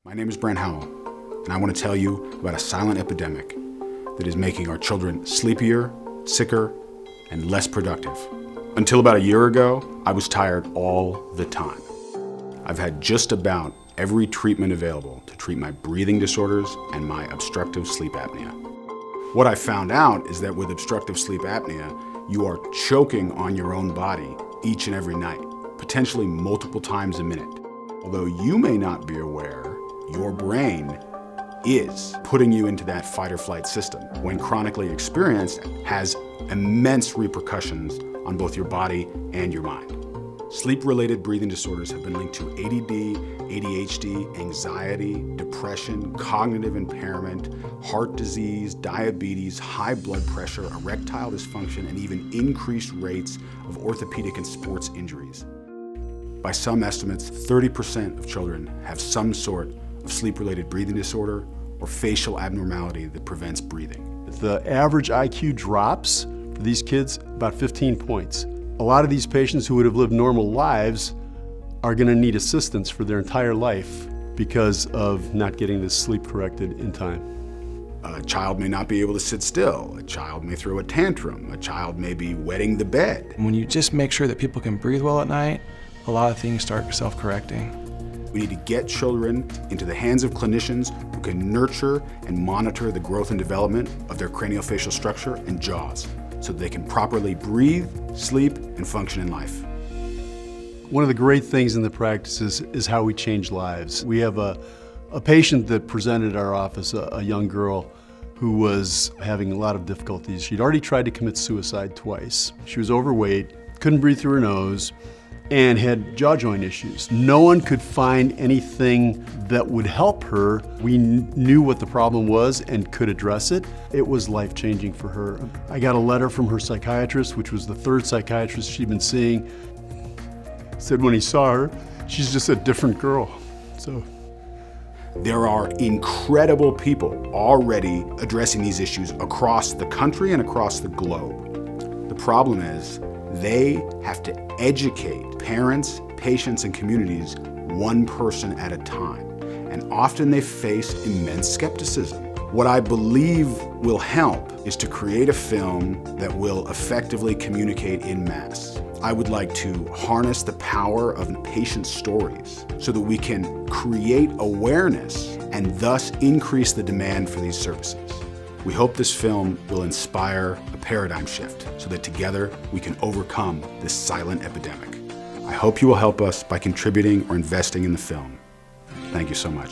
My name is Brent Howell, and I want to tell you about a silent epidemic that is making our children sleepier, sicker, and less productive. Until about a year ago, I was tired all the time. I've had just about every treatment available to treat my breathing disorders and my obstructive sleep apnea. What I found out is that with obstructive sleep apnea, you are choking on your own body each and every night, potentially multiple times a minute. Although you may not be aware, your brain is putting you into that fight or flight system. When chronically experienced, has immense repercussions on both your body and your mind. Sleep-related breathing disorders have been linked to ADD, ADHD, anxiety, depression, cognitive impairment, heart disease, diabetes, high blood pressure, erectile dysfunction, and even increased rates of orthopedic and sports injuries. By some estimates, 30% of children have some sort of sleep-related breathing disorder or facial abnormality that prevents breathing. The average IQ drops for these kids about 15 points. A lot of these patients who would have lived normal lives are going to need assistance for their entire life because of not getting this sleep corrected in time. A child may not be able to sit still. A child may throw a tantrum. A child may be wetting the bed. When you just make sure that people can breathe well at night, a lot of things start self-correcting. We need to get children into the hands of clinicians who can nurture and monitor the growth and development of their craniofacial structure and jaws so that they can properly breathe, sleep, and function in life. One of the great things in the practice is how we change lives. We have a patient that presented at our office, a young girl who was having a lot of difficulties. She'd already tried to commit suicide twice. She was overweight, couldn't breathe through her nose, and had jaw joint issues. No one could find anything that would help her. We knew what the problem was and could address it. It was life-changing for her. I got a letter from her psychiatrist, which was the third psychiatrist she'd been seeing. Said when he saw her, she's just a different girl. So there are incredible people already addressing these issues across the country and across the globe. The problem is they have to educate parents, patients, and communities one person at a time. And often they face immense skepticism. What I believe will help is to create a film that will effectively communicate in mass. I would like to harness the power of patient stories so that we can create awareness and thus increase the demand for these services. We hope this film will inspire a paradigm shift so that together we can overcome this silent epidemic. I hope you will help us by contributing or investing in the film. Thank you so much.